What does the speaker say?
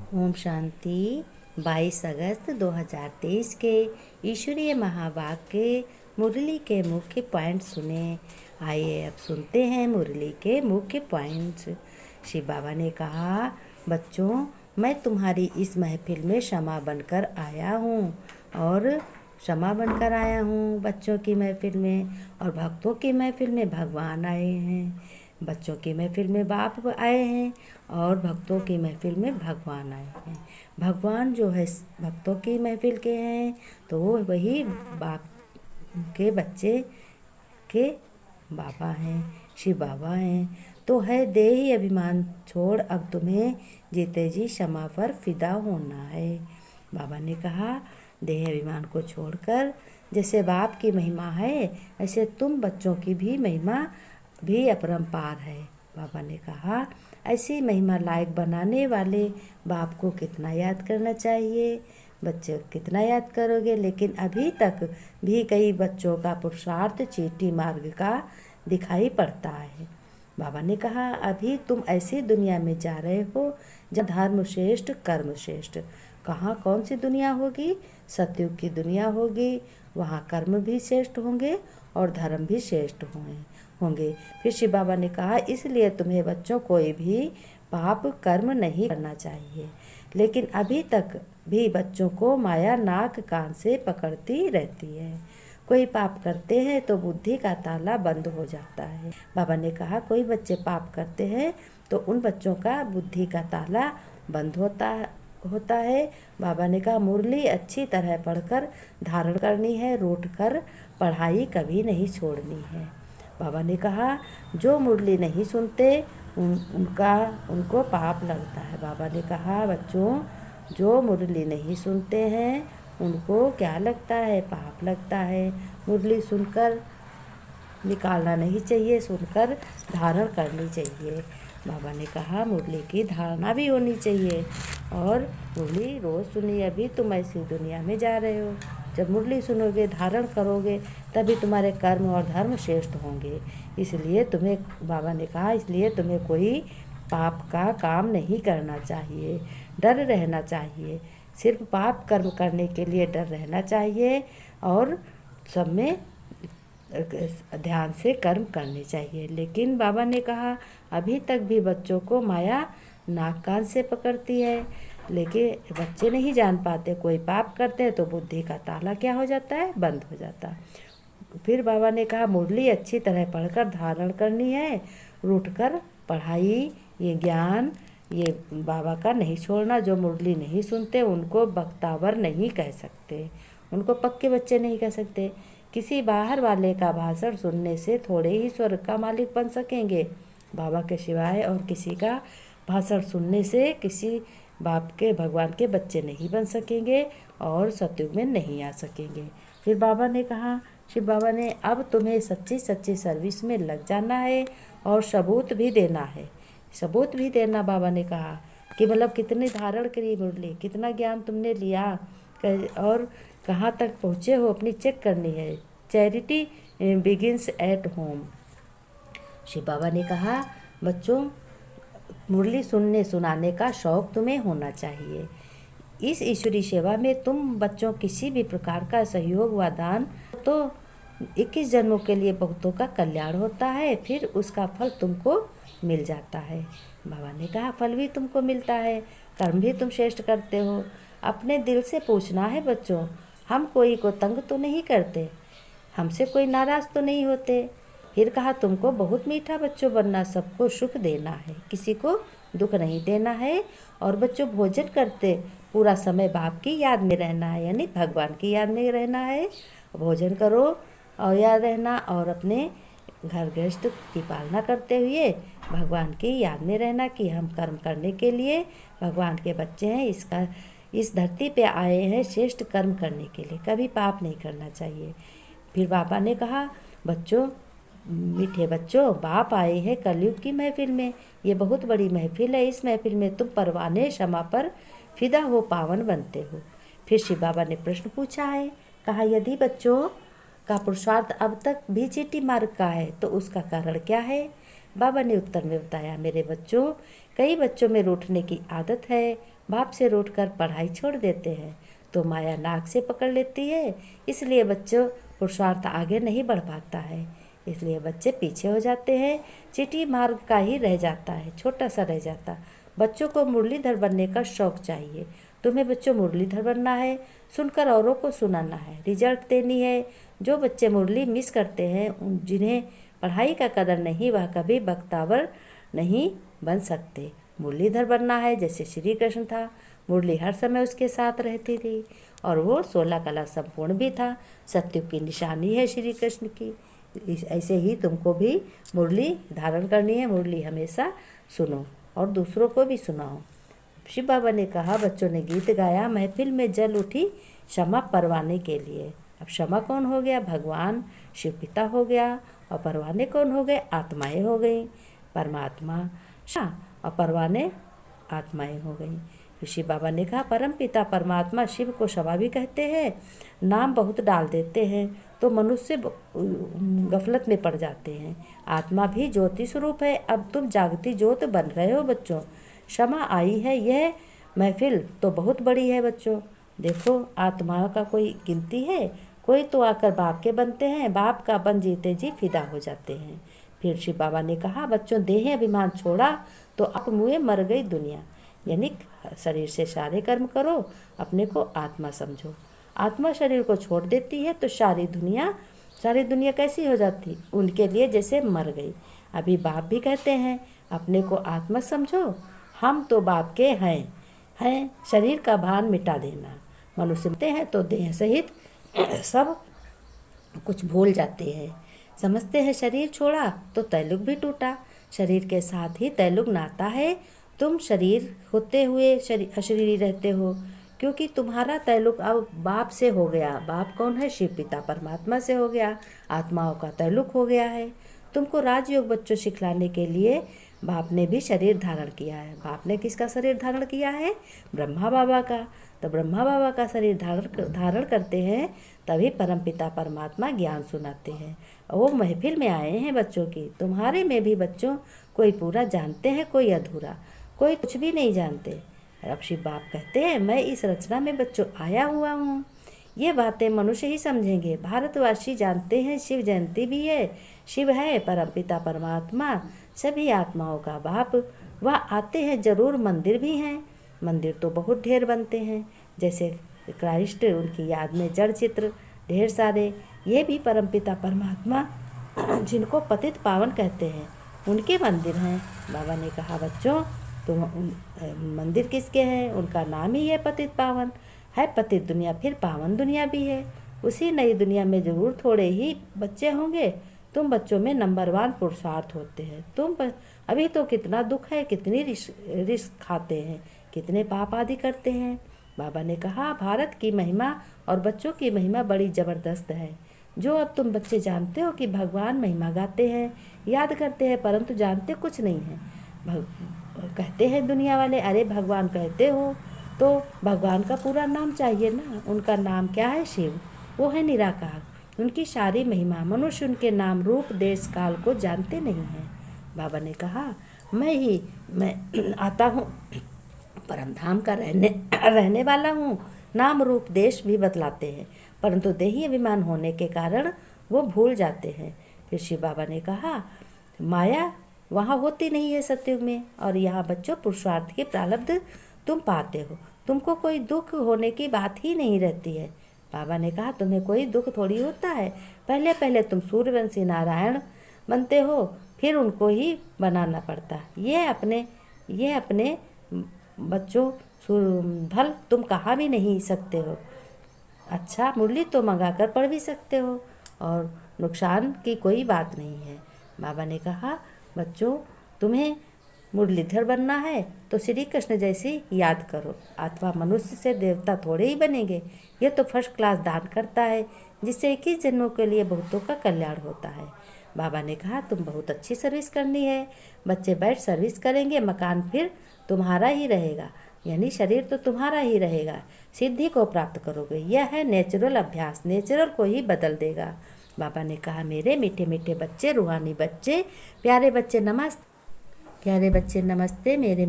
ओम शांति। 22 अगस्त 2023 के ईश्वरीय महावाक्य मुरली के मुख्य पॉइंट सुने। आइए अब सुनते हैं मुरली के मुख्य पॉइंट्स। शिव बाबा ने कहा, बच्चों, मैं तुम्हारी इस महफिल में क्षमा बनकर आया हूँ और क्षमा बनकर आया हूँ बच्चों की महफिल में, और भक्तों की महफिल में भगवान आए हैं। बच्चों की महफिल में बाप आए हैं और भक्तों की महफिल में भगवान आए हैं। भगवान जो है भक्तों की महफिल के हैं, तो वो वही बाप के बच्चे के बाबा हैं, शिव बाबा हैं। तो है देही अभिमान छोड़, अब तुम्हें जीते जी क्षमा पर फिदा होना है। बाबा ने कहा, देह अभिमान को छोड़कर जैसे बाप की महिमा है, ऐसे तुम बच्चों की भी महिमा भी अपरंपार है। बाबा ने कहा, ऐसी महिमा लायक बनाने वाले बाप को कितना याद करना चाहिए। बच्चे कितना याद करोगे, लेकिन अभी तक भी कई बच्चों का पुरुषार्थ चीटी मार्ग का दिखाई पड़ता है। बाबा ने कहा, अभी तुम ऐसी दुनिया में जा रहे हो जब धर्म श्रेष्ठ कर्म श्रेष्ठ। कहाँ कौन सी दुनिया होगी? सतयुग की दुनिया होगी। वहाँ कर्म भी श्रेष्ठ होंगे और धर्म भी श्रेष्ठ होंगे। फिर शिव बाबा ने कहा, इसलिए तुम्हें बच्चों कोई भी पाप कर्म नहीं करना चाहिए। लेकिन अभी तक भी बच्चों को माया नाक कान से पकड़ती रहती है। कोई पाप करते हैं तो बुद्धि का ताला बंद हो जाता है। बाबा ने कहा, कोई बच्चे पाप करते हैं तो उन बच्चों का बुद्धि का ताला बंद होता है। बाबा ने कहा, मुरली अच्छी तरह पढ़कर धारण करनी है, रूठ कर पढ़ाई कभी नहीं छोड़नी है। बाबा ने कहा, जो मुरली नहीं सुनते उनको पाप लगता है। बाबा ने कहा, बच्चों, जो मुरली नहीं सुनते हैं उनको क्या लगता है? पाप लगता है। मुरली सुनकर निकालना नहीं चाहिए, सुनकर धारण करनी चाहिए। बाबा ने कहा, मुरली की धारणा भी होनी चाहिए और मुरली रोज़ सुनिए। अभी तुम ऐसी दुनिया में जा रहे हो, जब मुरली सुनोगे, धारण करोगे, तभी तुम्हारे कर्म और धर्म श्रेष्ठ होंगे। इसलिए तुम्हें, बाबा ने कहा, इसलिए तुम्हें कोई पाप का काम नहीं करना चाहिए, डर रहना चाहिए। सिर्फ पाप कर्म करने के लिए डर रहना चाहिए और सब में ध्यान से कर्म करने चाहिए। लेकिन बाबा ने कहा, अभी तक भी बच्चों को माया नाक कान से पकड़ती है, लेकिन बच्चे नहीं जान पाते। कोई पाप करते हैं तो बुद्धि का ताला क्या हो जाता है? बंद हो जाता है। फिर बाबा ने कहा, मुरली अच्छी तरह पढ़कर धारण करनी है, रूठ कर पढ़ाई, ये ज्ञान, ये बाबा का नहीं छोड़ना। जो मुरली नहीं सुनते उनको बख्तावर नहीं कह सकते, उनको पक्के बच्चे नहीं कह सकते। किसी बाहर वाले का भाषण सुनने से थोड़े ही स्वर्ग का मालिक बन सकेंगे। बाबा के सिवाय और किसी का भाषण सुनने से किसी बाप के भगवान के बच्चे नहीं बन सकेंगे और सतयुग में नहीं आ सकेंगे। फिर बाबा ने कहा, शिव बाबा ने, अब तुम्हें सच्ची सच्ची सर्विस में लग जाना है और सबूत भी देना है। सबूत भी देना, बाबा ने कहा कि मतलब कितनी धारण करी मुरली, कितना ज्ञान तुमने लिया और कहाँ तक पहुँचे हो, अपनी चेक करनी है। Charity begins at home. Shiv Baba ने कहा, बच्चों, मुरली सुनाने का शौक़ तुम्हें होना चाहिए। इस ईश्वरी सेवा में तुम बच्चों किसी भी प्रकार का सहयोग व दान तो 21 जन्मों के लिए बहुतों का कल्याण होता है, फिर उसका फल तुमको मिल जाता है। बाबा ने कहा, फल भी तुमको मिलता है, कर्म भी तुम श्रेष्ठ करते हो। अपने दिल से पूछना है बच्चों, हम कोई को तंग तो नहीं करते, हमसे कोई नाराज़ तो नहीं होते। फिर कहा, तुमको बहुत मीठा बच्चों बनना, सबको सुख देना है, किसी को दुख नहीं देना है। और बच्चों, भोजन करते पूरा समय बाप की याद में रहना है, यानी भगवान की याद में रहना है। भोजन करो और याद रहना, और अपने घर गृहस्थ की पालना करते हुए भगवान की याद में रहना कि हम कर्म करने के लिए भगवान के बच्चे हैं, इस धरती पे आए हैं श्रेष्ठ कर्म करने के लिए, कभी पाप नहीं करना चाहिए। फिर बाबा ने कहा, बच्चों, मीठे बच्चों, बाप आए हैं कलयुग की महफिल में, ये बहुत बड़ी महफिल है। इस महफिल में तुम परवाने क्षमा पर फिदा हो, पावन बनते हो। फिर शिव बाबा ने प्रश्न पूछा है, कहा, यदि बच्चों का पुरुषार्थ अब तक भी चीटी मार्ग का है तो उसका कारण क्या है? बाबा ने उत्तर में बताया, मेरे बच्चों, कई बच्चों में रूठने की आदत है, बाप से रूठकर पढ़ाई छोड़ देते हैं तो माया नाक से पकड़ लेती है, इसलिए बच्चों पुरुषार्थ आगे नहीं बढ़ पाता है, इसलिए बच्चे पीछे हो जाते हैं, चींटी मार्ग का ही रह जाता है, छोटा सा रह जाता। बच्चों को मुरलीधर बनने का शौक चाहिए। तुम्हें बच्चों मुरलीधर बनना है, सुनकर औरों को सुनाना है, रिजल्ट देनी है। जो बच्चे मुरली मिस करते हैं, जिन्हें पढ़ाई का कदर नहीं, वह कभी बख्तावर नहीं बन सकते। मुरलीधर बनना है जैसे श्री कृष्ण था, मुरली हर समय उसके साथ रहती थी और वो 16 कला संपूर्ण भी था। सत्युग की निशानी है श्री कृष्ण की। ऐसे ही तुमको भी मुरली धारण करनी है, मुरली हमेशा सुनो और दूसरों को भी सुनाओ। शिव बाबा ने कहा, बच्चों ने गीत गाया, महफिल में जल उठी क्षमा परवाने के लिए। अब क्षमा कौन हो गया? भगवान शिव पिता हो गया। और परवाने कौन हो गए? आत्माएं हो गई। परमात्मा और परवाने आत्माएं हो गई। शिव बाबा ने कहा, परम पिता परमात्मा शिव को क्षमा भी कहते हैं। नाम बहुत डाल देते हैं तो मनुष्य गफलत में पड़ जाते हैं। आत्मा भी ज्योति स्वरूप है। अब तुम जागती ज्योत बन रहे हो बच्चों। क्षमा आई है, यह महफिल तो बहुत बड़ी है बच्चों। देखो, आत्माओं का कोई गिनती है? कोई तो आकर बाप के बनते हैं, बाप का बन जीते जी फिदा हो जाते हैं। फिर शिव बाबा ने कहा, बच्चों देह अभिमान छोड़ा तो आप मुँह मर गई दुनिया। यानी शरीर से सारे कर्म करो, अपने को आत्मा समझो। आत्मा शरीर को छोड़ देती है तो सारी दुनिया कैसी हो जाती? उनके लिए जैसे मर गई। अभी बाप भी कहते हैं, अपने को आत्मा समझो, हम तो बाप के हैं। शरीर का भान मिटा देना। मनुष्य होते हैं तो देह सहित सब कुछ भूल जाते हैं। समझते हैं शरीर छोड़ा तो तैलुक भी टूटा। शरीर के साथ ही तैलुक नाता है। तुम शरीर होते हुए अशरीरी रहते हो, क्योंकि तुम्हारा तैलुक अब बाप से हो गया। बाप कौन है? शिव पिता परमात्मा से हो गया। आत्माओं का तैलुक हो गया है। तुमको राजयोग बच्चों सिखलाने के लिए बाप ने भी शरीर धारण किया है। बाप ने किसका शरीर धारण किया है? ब्रह्मा बाबा का। तो ब्रह्मा बाबा का शरीर धारण करते हैं, तभी परमपिता परमात्मा ज्ञान सुनाते हैं। वो महफिल में आए हैं बच्चों की। तुम्हारे में भी बच्चों कोई पूरा जानते हैं, कोई अधूरा, कोई कुछ भी नहीं जानते। अब शिव बाप कहते हैं, मैं इस रचना में बच्चों आया हुआ हूँ। ये बातें मनुष्य ही समझेंगे। भारतवासी जानते हैं शिव जयंती भी है। शिव है परमपिता परमात्मा, सभी आत्माओं का बाप। वह आते हैं जरूर। मंदिर भी हैं। मंदिर तो बहुत ढेर बनते हैं, जैसे क्राइस्ट, उनकी याद में जड़ चित्र ढेर सारे। ये भी परमपिता परमात्मा, जिनको पतित पावन कहते हैं, उनके मंदिर हैं। बाबा ने कहा, बच्चों तो मंदिर किसके हैं? उनका नाम ही है पतित पावन। है पतित दुनिया, फिर पावन दुनिया भी है। उसी नई दुनिया में जरूर थोड़े ही बच्चे होंगे। तुम बच्चों में नंबर 1 पुरुषार्थ होते हैं। अभी तो कितना दुख है, कितनी रिस्क खाते हैं, कितने पाप आदि करते हैं। बाबा ने कहा, भारत की महिमा और बच्चों की महिमा बड़ी ज़बरदस्त है। जो अब तुम बच्चे जानते हो कि भगवान महिमा गाते हैं, याद करते हैं, परंतु जानते कुछ नहीं है। कहते हैं दुनिया वाले, अरे भगवान कहते हो तो भगवान का पूरा नाम चाहिए ना। उनका नाम क्या है? शिव। वो है निराकार। उनकी सारी महिमा। मनुष्य उनके नाम, रूप, देश, काल को जानते नहीं हैं। बाबा ने कहा, मैं आता हूँ, परम धाम का रहने वाला हूँ। नाम रूप देश भी बतलाते हैं, परंतु देही अभिमान होने के कारण वो भूल जाते हैं। फिर शिव बाबा ने कहा, माया वहाँ होती नहीं है सतयुग में, और यहाँ बच्चों पुरुषार्थ के प्रारब्ध तुम पाते हो। तुमको कोई दुख होने की बात ही नहीं रहती है। बाबा ने कहा, तुम्हें कोई दुख थोड़ी होता है। पहले पहले तुम सूर्यवंशी नारायण बनते हो, फिर उनको ही बनाना पड़ता। ये अपने बच्चों भल तुम कहा भी नहीं सकते हो। अच्छा, मुरली तो मंगा कर पढ़ भी सकते हो और नुकसान की कोई बात नहीं है। बाबा ने कहा, बच्चों तुम्हें मुरलीधर बनना है तो श्री कृष्ण जैसी याद करो, अथवा मनुष्य से देवता थोड़े ही बनेंगे। ये तो फर्स्ट क्लास दान करता है, जिससे 21 जन्मों के लिए बहुतों का कल्याण होता है। बाबा ने कहा, तुम बहुत अच्छी सर्विस करनी है। बच्चे बैठ सर्विस करेंगे, मकान फिर तुम्हारा ही रहेगा, यानी शरीर तो तुम्हारा ही रहेगा। सिद्धि को प्राप्त करोगे। यह है नेचुरल अभ्यास, नेचुरल को ही बदल देगा। बाबा ने कहा, मेरे मीठे मीठे बच्चे, रूहानी बच्चे, प्यारे बच्चे नमस्ते, मेरे